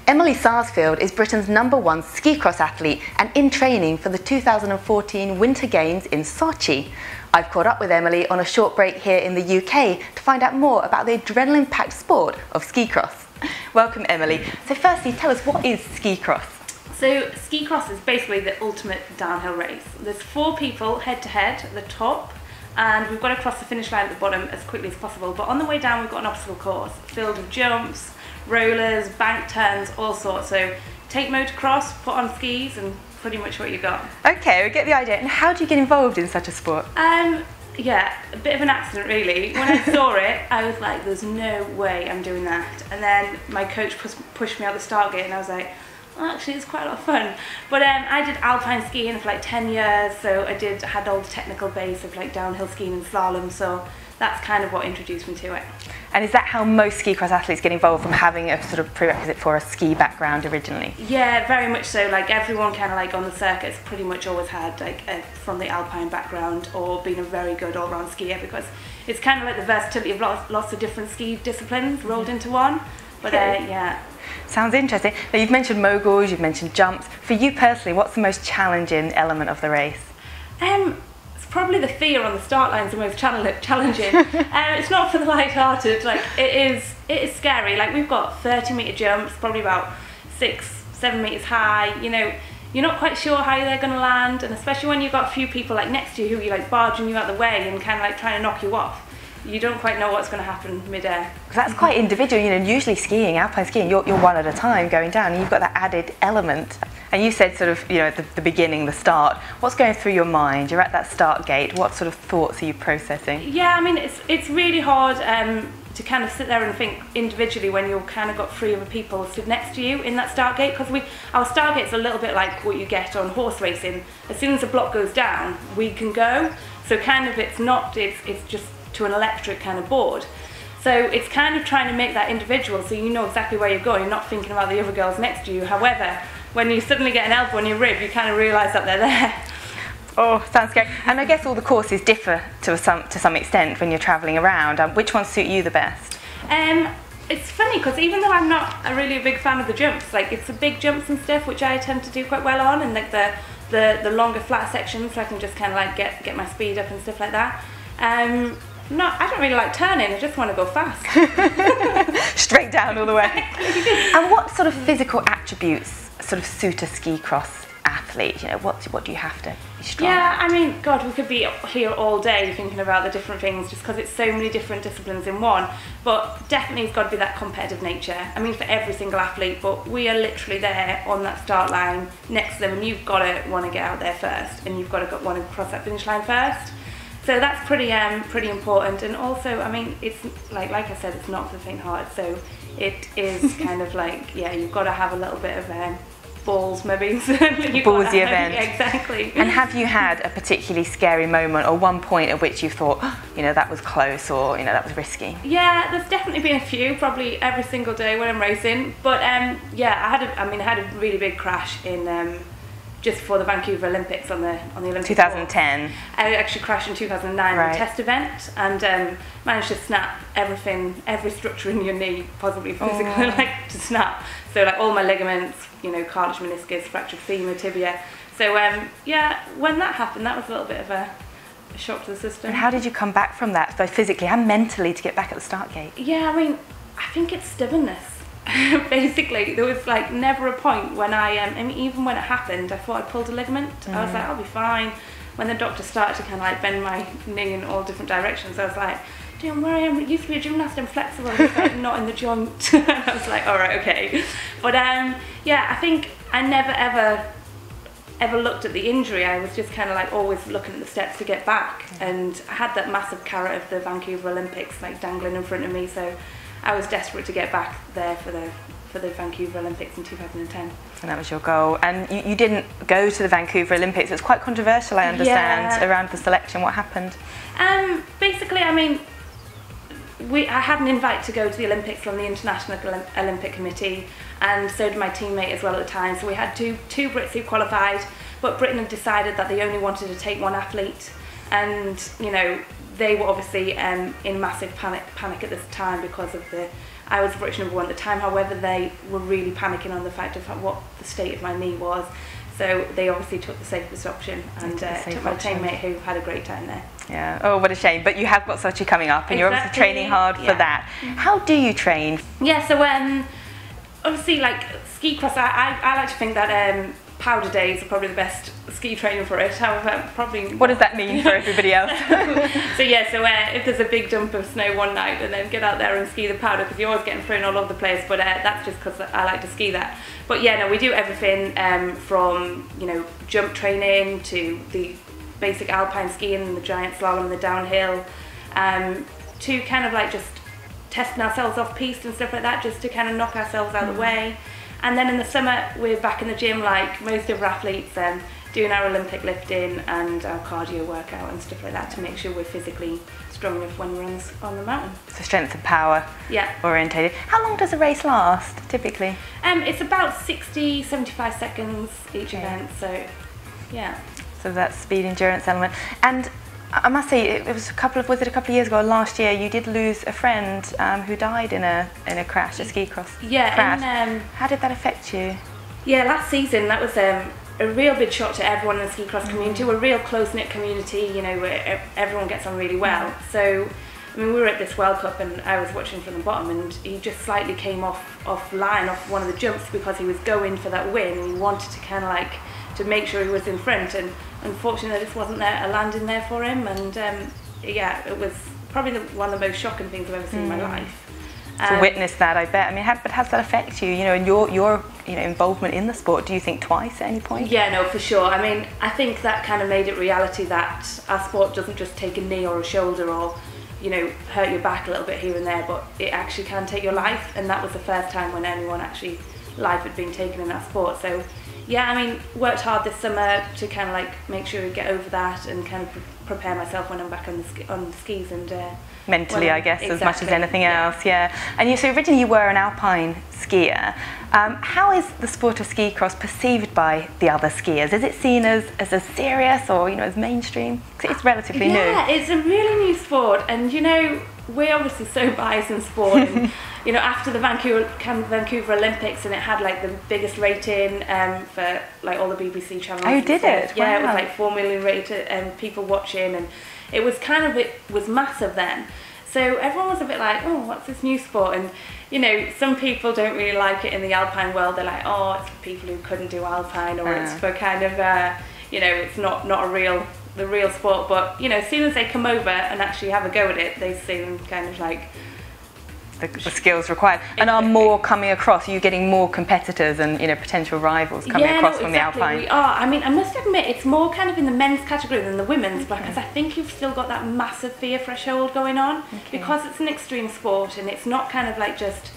Emily Sarsfield is Britain's #1 ski cross athlete and in training for the 2014 Winter Games in Sochi. I've caught up with Emily on a short break here in the UK to find out more about the adrenaline-packed sport of ski cross. Welcome, Emily. So firstly, tell us, what is ski cross? So ski cross is basically the ultimate downhill race. There's 4 people head to head at the top, and we've got to cross the finish line at the bottom as quickly as possible. But on the way down, we've got an obstacle course filled with jumps, rollers, bank turns, all sorts. So take motocross, put on skis, and pretty much what you got. Okay, we get the idea. And how do you get involved in such a sport? Yeah, a bit of an accident really. When I saw it, I was like, there's no way I'm doing that. And then my coach pushed me out the start gate, and I was like, well, actually it's quite a lot of fun. But I did alpine skiing for like 10 years, so I had all the technical base of like downhill skiing and slalom, so that's kind of what introduced me to it. And is that how most ski cross athletes get involved, from having a sort of prerequisite for a ski background originally? Yeah, very much so. Like everyone kind of like on the circuits pretty much always had like from the alpine background or been a very good all-round skier, because it's kind of like the versatility of lots of different ski disciplines rolled into one. But yeah. Sounds interesting. Now, you've mentioned moguls, you've mentioned jumps. For you personally, what's the most challenging element of the race? It's probably the fear on the start line is the most challenging. It's not for the light-hearted. Like it is scary. Like we've got 30-metre jumps, probably about 6-7 metres high. You know, you're not quite sure how they're going to land, and especially when you've got a few people like next to you who are like barging you out of the way and kind of like trying to knock you off. You don't quite know what's going to happen mid-air. Because that's quite individual, you know, usually skiing, alpine skiing, you're one at a time going down, and you've got that added element. And you said sort of, you know, the beginning, the start, what's going through your mind? You're at that start gate, what sort of thoughts are you processing? Yeah, I mean, it's really hard to kind of sit there and think individually when you've kind of got 3 other people stood next to you in that start gate, because our start gate's a little bit like what you get on horse racing. As soon as the block goes down, we can go. So kind of it's just to an electric kind of board. So it's kind of trying to make that individual so you know exactly where you're going, not thinking about the other girls next to you. However, when you suddenly get an elbow on your rib, you kind of realise that they're there. Oh, sounds scary. And I guess all the courses differ to some extent when you're travelling around. Which ones suit you the best? It's funny because even though I'm not really a big fan of the jumps, like it's the big jumps and stuff which I tend to do quite well on, and like the longer flat sections, so I can just kind of like get my speed up and stuff like that. No, I don't really like turning, I just want to go fast. Straight down all the way. And what sort of physical attributes sort of suit a ski cross athlete? You know, what do you have to be strong? Yeah, I mean, God, we could be here all day thinking about the different things just because it's so many different disciplines in one. But definitely it's got to be that competitive nature. I mean, for every single athlete, but we are literally there on that start line next to them, and you've got to want to get out there first, and you've got to want to cross that finish line first. So that's pretty important. And also, I mean, it's like I said, it's not for the faint-hearted. So it is kind of like, yeah, you've got to have a little bit of balls, maybe. Ballsy event. Exactly. And have you had a particularly scary moment, or one point at which you thought, oh, you know, that was close, or you know, that was risky? Yeah, there's definitely been a few, probably every single day when I'm racing. But yeah, I had a really big crash in. Just before the Vancouver Olympics on the Olympic 2010. Court. I actually crashed in 2009 in a test event, and managed to snap every structure in your knee, possibly physically, like to snap. So like all my ligaments, you know, cartilage, meniscus, fractured femur, tibia. So yeah, when that happened, that was a little bit of a shock to the system. And how did you come back from that, both physically and mentally, to get back at the start gate? Yeah, I mean, I think it's stubbornness. Basically, there was like never a point when I mean, even when it happened, I thought I pulled a ligament. I was like, I'll be fine. When the doctor started to kind of like bend my knee in all different directions, I was like, damn, where I am, it used to be a gymnast, I'm flexible, it's like not in the joint. I was like, all right, okay. But yeah, I think I never ever looked at the injury. I was just kind of like always looking at the steps to get back, and I had that massive carrot of the Vancouver Olympics like dangling in front of me, so I was desperate to get back there for the Vancouver Olympics in 2010. And that was your goal. And you didn't go to the Vancouver Olympics. It's quite controversial, I understand, around the selection. What happened? Basically, I mean, I had an invite to go to the Olympics from the International Olympic Committee, and so did my teammate as well at the time. So we had two Brits who qualified, but Britain had decided that they only wanted to take one athlete, and you know, they were obviously in massive panic at this time because of the I was British #1 at the time. However, they were really panicking on the fact of what the state of my knee was. So they obviously took the safest option and took my teammate who had a great time there. Yeah. Oh, what a shame. But you have got Sochi coming up, and you're obviously training hard for that. How do you train? Yeah. So obviously, like ski cross, I like to think that powder days are probably the best ski training for it. However, probably. What does that mean for everybody else? So yeah, so if there's a big dump of snow one night, and then get out there and ski the powder, because you're always getting thrown all over the place. But that's just because I like to ski that. But yeah, no, we do everything from jump training to the basic alpine skiing, the giant slalom, the downhill, to kind of like just testing ourselves off piste and stuff like that, just to kind of knock ourselves out of the way. And then in the summer, we're back in the gym like most of our athletes, doing our Olympic lifting and our cardio workout and stuff like that to make sure we're physically strong enough when we're on the mountain. So strength and power orientated. How long does a race last, typically? It's about 60, 75 seconds each event, so yeah. So that's speed endurance element. And I must say, it was a couple of years ago, last year, you did lose a friend who died in a crash, a ski cross crash. How did that affect you? Yeah, last season that was a real big shock to everyone in the ski cross community. We're a real close-knit community, where everyone gets on really well. So, I mean, we were at this World Cup and I was watching from the bottom, and he just slightly came off one of the jumps because he was going for that win. He wanted to kind of like to make sure he was in front, and unfortunately there just wasn't a landing there for him. And yeah, it was probably one of the most shocking things I've ever seen in my life. To witness that, I bet. I mean, but how does that affect you? And your involvement in the sport. Do you think twice at any point? Yeah, no, for sure. I mean, I think that kind of made it reality that our sport doesn't just take a knee or a shoulder or hurt your back a little bit here and there, but it actually can take your life. And that was the first time when anyone actually life had been taken in our sport. So yeah, I mean, worked hard this summer to kind of like make sure we get over that and kind of prepare myself when I'm back on the skis and mentally, I guess, as much as anything else. Yeah. And so originally you were an alpine skier. How is the sport of ski cross perceived by the other skiers? Is it seen as serious or as mainstream? 'Cause it's relatively new. Yeah, it's a really new sport, and we're obviously so biased in sport. And, after the Vancouver Olympics, and it had like the biggest rating for like all the BBC channels. Oh, did it? Yeah, wow. It was like 4 million rated and people watching, and it was massive then. So everyone was a bit like, oh, what's this new sport? And some people don't really like it in the alpine world. They're like, oh, it's for people who couldn't do alpine, or it's for kind of it's not the real sport. But as soon as they come over and actually have a go at it, they seem kind of like the skills required, and are more coming across. Are you getting more competitors and potential rivals coming across from the alpine? We are. I mean, I must admit, it's more kind of in the men's category than the women's, because I think you've still got that massive fear threshold going on, because it's an extreme sport and it's not kind of like just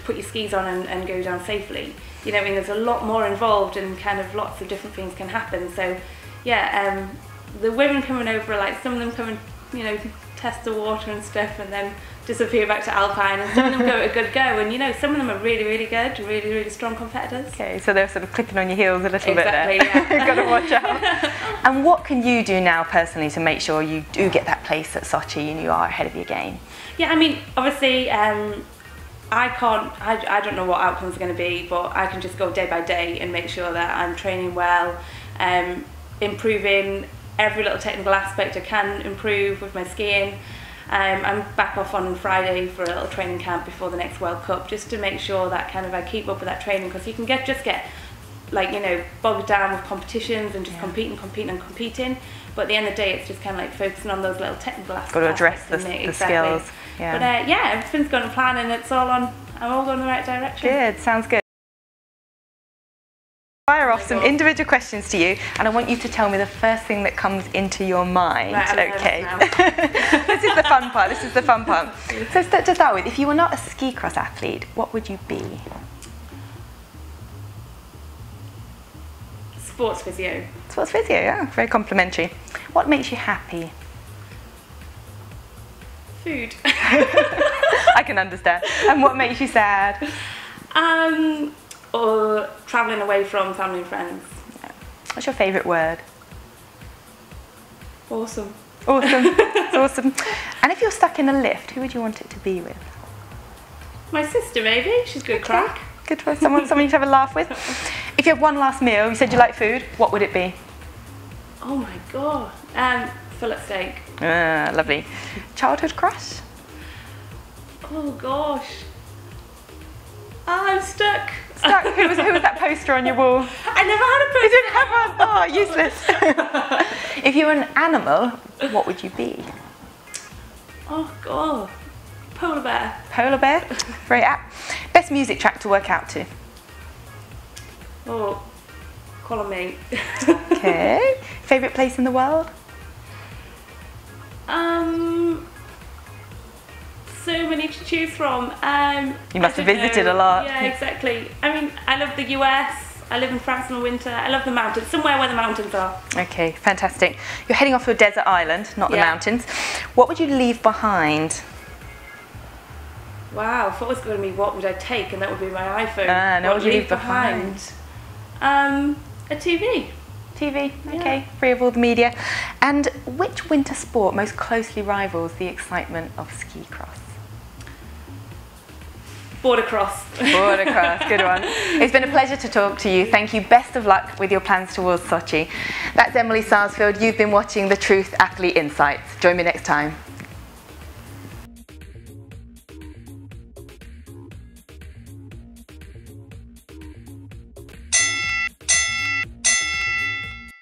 put your skis on and go down safely. I mean, there's a lot more involved, and kind of lots of different things can happen. So yeah, the women coming over are like, some of them come and test the water and stuff, and then disappear back to alpine, and some of them go at a good go, and some of them are really, really good, really, really strong competitors. Okay, so they're sort of clipping on your heels a little bit there. Exactly, yeah. Got to watch out. And what can you do now personally to make sure you do get that place at Sochi and you are ahead of your game? Yeah, I mean, obviously, I don't know what outcomes are going to be, but I can just go day by day and make sure that I'm training well, improving every little technical aspect I can improve with my skiing. I'm back off on Friday for a little training camp before the next World Cup, just to make sure that kind of I keep up with that training, because you can get like bogged down with competitions and just competing, but at the end of the day it's just kind of like focusing on those little technical aspects. Got to address the skills. Yeah. But yeah, everything's going to plan, and I'm all going in the right direction. Good, sounds good. Fire off some individual questions to you, and I want you to tell me the first thing that comes into your mind. Right, okay. This is the fun part. So to start with, if you were not a ski cross athlete, what would you be? Sports physio. Sports physio, yeah, very complimentary. What makes you happy? Food. I can understand. And what makes you sad? Or travelling away from family and friends. Yeah. What's your favourite word? Awesome. Awesome. It's awesome. And if you're stuck in a lift, who would you want it to be with? My sister, maybe. She's good crack. Good for someone you to have a laugh with. If you had one last meal, you said you like food, what would it be? Oh my god. Fillet steak. Lovely. Childhood crush? Oh gosh. I'm stuck. Who was that poster on your wall? I never had a poster. You didn't have one? Oh, useless. If you were an animal, what would you be? Oh god. Polar bear. Polar bear? Very apt. Best music track to work out to? Oh, call on me. Okay. Favourite place in the world? So many to choose from. You must have visited a lot. Yeah, exactly. I mean, I love the US. I live in France in the winter. I love the mountains. Somewhere where the mountains are. Okay, fantastic. You're heading off to a desert island, not the mountains. What would you leave behind? Wow, I thought it was going to be what would I take, and that would be my iPhone. No, what would you leave behind? A TV. TV, okay, free of all the media. And which winter sport most closely rivals the excitement of ski cross? Border cross. Border cross, good one. It's been a pleasure to talk to you. Thank you. Best of luck with your plans towards Sochi. That's Emily Sarsfield. You've been watching The Truth Athlete Insights. Join me next time.